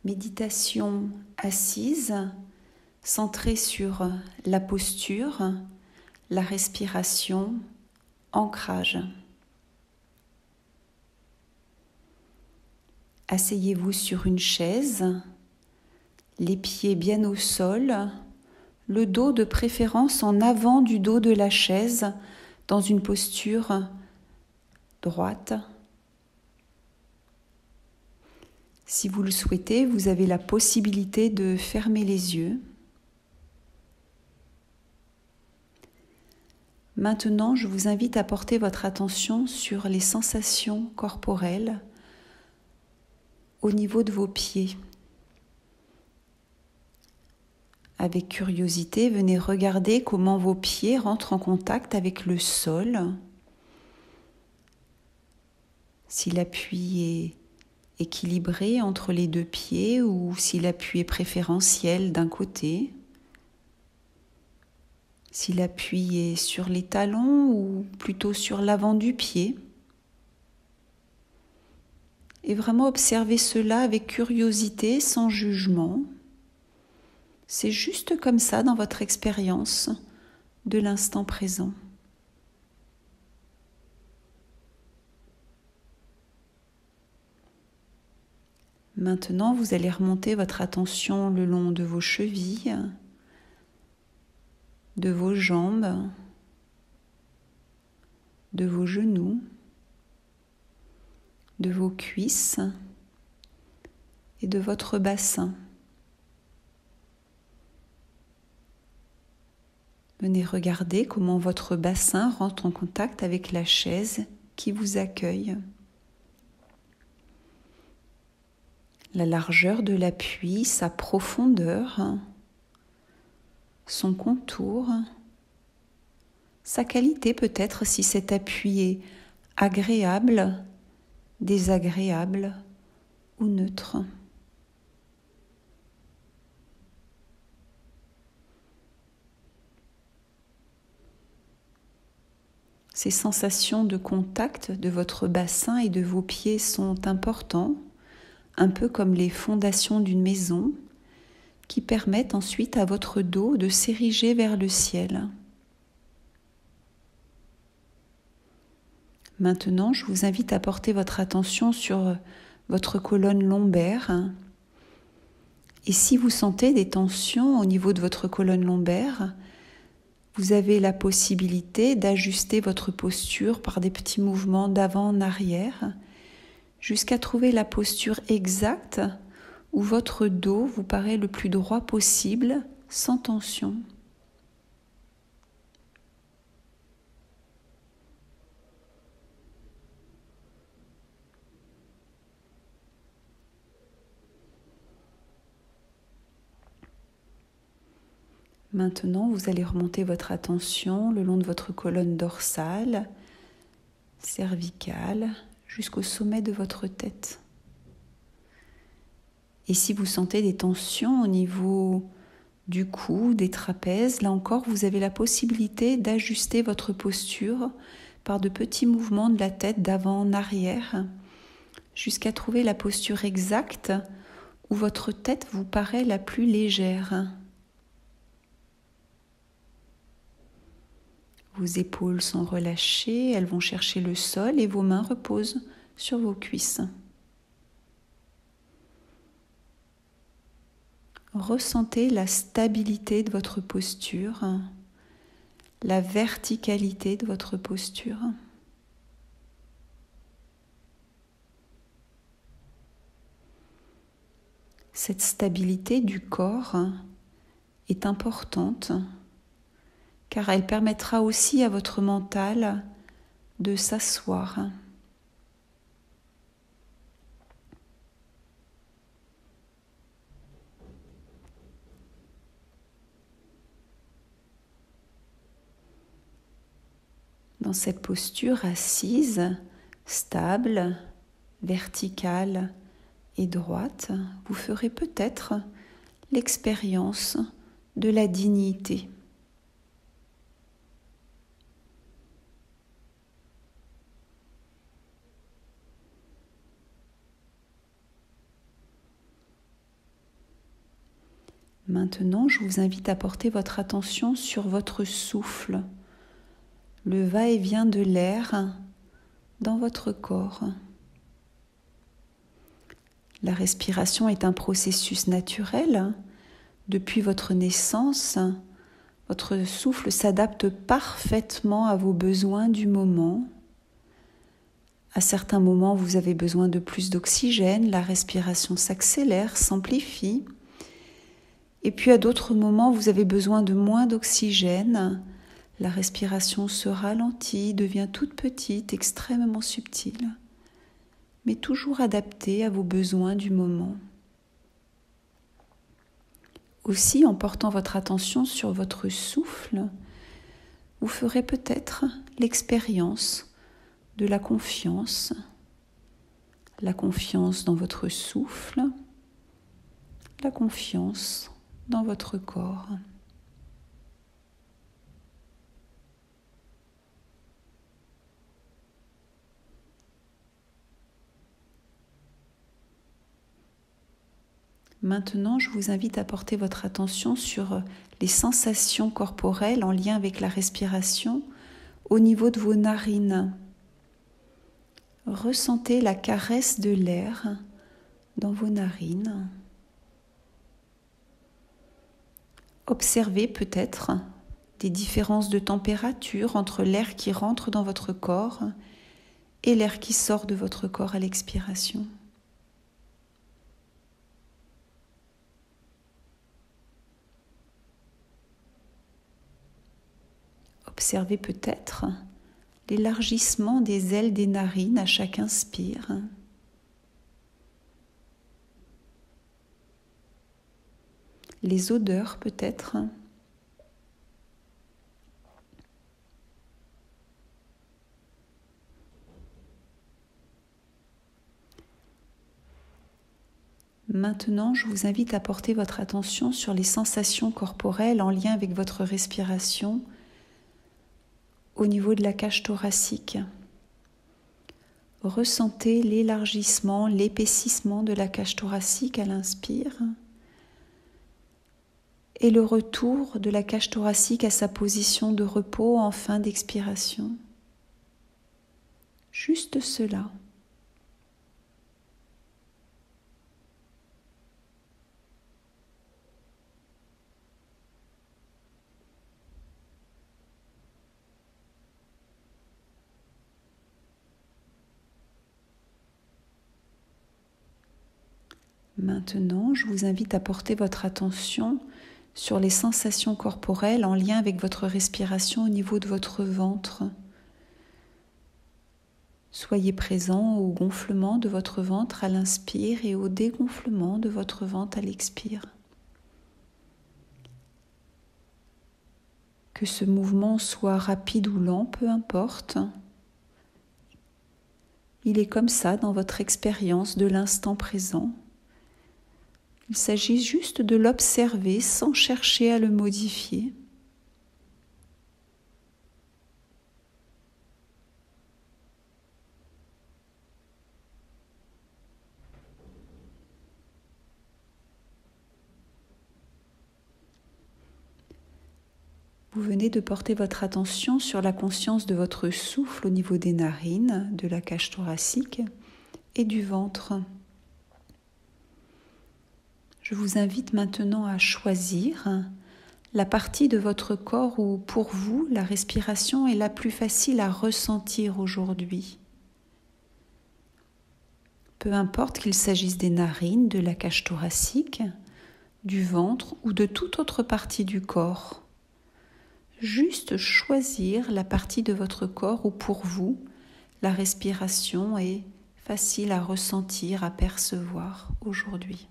Méditation assise, centrée sur la posture, la respiration, ancrage. Asseyez-vous sur une chaise, les pieds bien au sol, le dos de préférence en avant du dos de la chaise, dans une posture droite. Si vous le souhaitez, vous avez la possibilité de fermer les yeux. Maintenant, je vous invite à porter votre attention sur les sensations corporelles au niveau de vos pieds. Avec curiosité, venez regarder comment vos pieds rentrent en contact avec le sol. Si l'appui est équilibré entre les deux pieds ou si l'appui est préférentiel d'un côté. Si l'appui est sur les talons ou plutôt sur l'avant du pied. Et vraiment observer cela avec curiosité, sans jugement. C'est juste comme ça dans votre expérience de l'instant présent. Maintenant, vous allez remonter votre attention le long de vos chevilles, de vos jambes, de vos genoux, de vos cuisses et de votre bassin. Venez regarder comment votre bassin rentre en contact avec la chaise qui vous accueille. La largeur de l'appui, sa profondeur, son contour, sa qualité peut-être si cet appui est agréable, désagréable ou neutre. Ces sensations de contact de votre bassin et de vos pieds sont importants, un peu comme les fondations d'une maison, qui permettent ensuite à votre dos de s'ériger vers le ciel. Maintenant, je vous invite à porter votre attention sur votre colonne lombaire. Et si vous sentez des tensions au niveau de votre colonne lombaire, vous avez la possibilité d'ajuster votre posture par des petits mouvements d'avant en arrière, jusqu'à trouver la posture exacte où votre dos vous paraît le plus droit possible, sans tension. Maintenant, vous allez remonter votre attention le long de votre colonne dorsale, cervicale, jusqu'au sommet de votre tête. Et si vous sentez des tensions au niveau du cou, des trapèzes, là encore, vous avez la possibilité d'ajuster votre posture par de petits mouvements de la tête d'avant en arrière, jusqu'à trouver la posture exacte où votre tête vous paraît la plus légère. Vos épaules sont relâchées, elles vont chercher le sol et vos mains reposent sur vos cuisses. Ressentez la stabilité de votre posture, la verticalité de votre posture. Cette stabilité du corps est importante car elle permettra aussi à votre mental de s'asseoir. Dans cette posture assise, stable, verticale et droite, vous ferez peut-être l'expérience de la dignité. Maintenant, je vous invite à porter votre attention sur votre souffle, le va-et-vient de l'air dans votre corps. La respiration est un processus naturel. Depuis votre naissance, votre souffle s'adapte parfaitement à vos besoins du moment. À certains moments, vous avez besoin de plus d'oxygène, la respiration s'accélère, s'amplifie. Et puis à d'autres moments, vous avez besoin de moins d'oxygène, la respiration se ralentit, devient toute petite, extrêmement subtile, mais toujours adaptée à vos besoins du moment. Aussi, en portant votre attention sur votre souffle, vous ferez peut-être l'expérience de la confiance dans votre souffle, la confiance dans votre corps. Maintenant, je vous invite à porter votre attention sur les sensations corporelles en lien avec la respiration au niveau de vos narines. Ressentez la caresse de l'air dans vos narines. Observez peut-être des différences de température entre l'air qui rentre dans votre corps et l'air qui sort de votre corps à l'expiration. Observez peut-être l'élargissement des ailes des narines à chaque inspire. Les odeurs peut-être. Maintenant, je vous invite à porter votre attention sur les sensations corporelles en lien avec votre respiration au niveau de la cage thoracique. Ressentez l'élargissement, l'épaississement de la cage thoracique à l'inspire et le retour de la cage thoracique à sa position de repos en fin d'expiration. Juste cela. Maintenant, je vous invite à porter votre attention sur les sensations corporelles en lien avec votre respiration au niveau de votre ventre. Soyez présent au gonflement de votre ventre à l'inspire et au dégonflement de votre ventre à l'expire. Que ce mouvement soit rapide ou lent, peu importe. Il est comme ça dans votre expérience de l'instant présent. Il s'agit juste de l'observer sans chercher à le modifier. Vous venez de porter votre attention sur la conscience de votre souffle au niveau des narines, de la cage thoracique et du ventre. Je vous invite maintenant à choisir la partie de votre corps où, pour vous, la respiration est la plus facile à ressentir aujourd'hui. Peu importe qu'il s'agisse des narines, de la cage thoracique, du ventre ou de toute autre partie du corps. Juste choisir la partie de votre corps où, pour vous, la respiration est facile à ressentir, à percevoir aujourd'hui.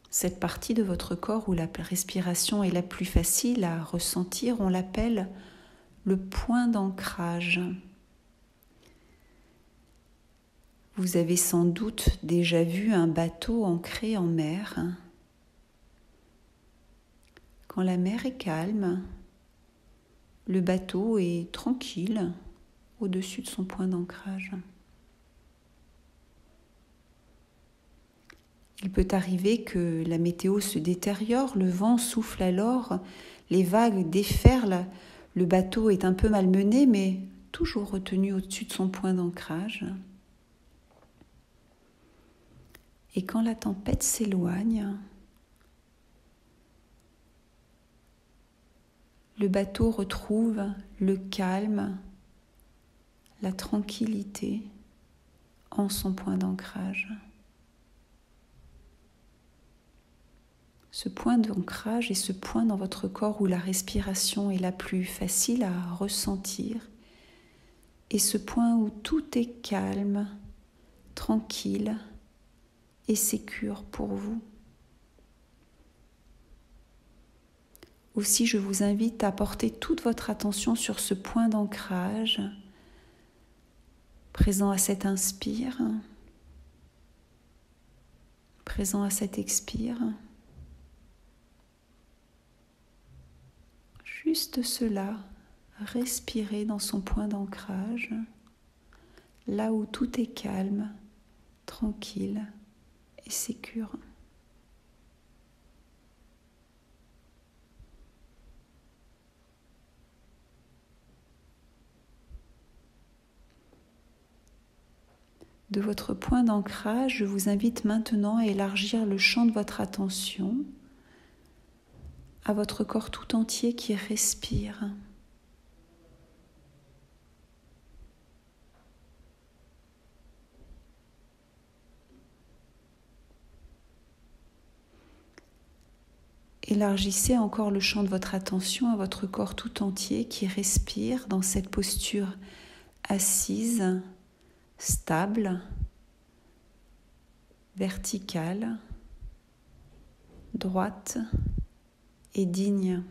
Cette partie de votre corps où la respiration est la plus facile à ressentir, on l'appelle le point d'ancrage. Vous avez sans doute déjà vu un bateau ancré en mer. Quand la mer est calme, le bateau est tranquille au-dessus de son point d'ancrage. Il peut arriver que la météo se détériore, le vent souffle alors, les vagues déferlent, le bateau est un peu malmené, mais toujours retenu au-dessus de son point d'ancrage. Et quand la tempête s'éloigne, le bateau retrouve le calme, la tranquillité en son point d'ancrage. Ce point d'ancrage est ce point dans votre corps où la respiration est la plus facile à ressentir et ce point où tout est calme, tranquille et sécure pour vous. Aussi, je vous invite à porter toute votre attention sur ce point d'ancrage, présent à cet inspire, présent à cet expire. Juste cela, respirer dans son point d'ancrage, là où tout est calme, tranquille et sécure. De votre point d'ancrage, je vous invite maintenant à élargir le champ de votre attention à votre corps tout entier qui respire. Élargissez encore le champ de votre attention à votre corps tout entier qui respire dans cette posture assise, stable, verticale, droite et digne.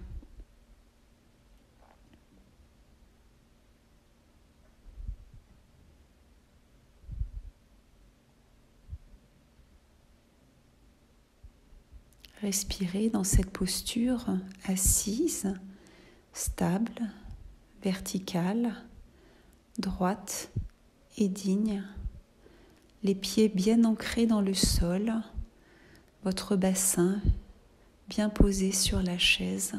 Respirez dans cette posture assise, stable, verticale, droite et digne. Les pieds bien ancrés dans le sol, votre bassin bien posé sur la chaise.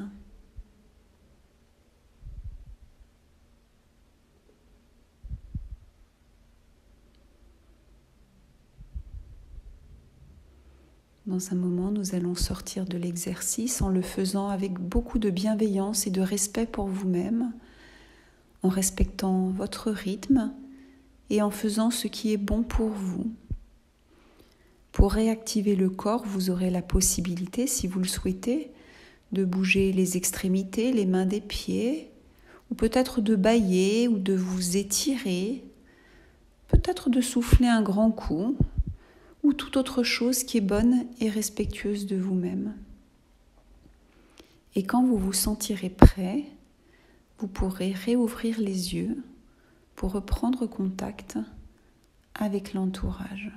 Dans un moment, nous allons sortir de l'exercice en le faisant avec beaucoup de bienveillance et de respect pour vous-même, en respectant votre rythme et en faisant ce qui est bon pour vous. Pour réactiver le corps, vous aurez la possibilité, si vous le souhaitez, de bouger les extrémités, les mains des pieds, ou peut-être de bâiller ou de vous étirer, peut-être de souffler un grand coup, ou toute autre chose qui est bonne et respectueuse de vous-même. Et quand vous vous sentirez prêt, vous pourrez réouvrir les yeux pour reprendre contact avec l'entourage.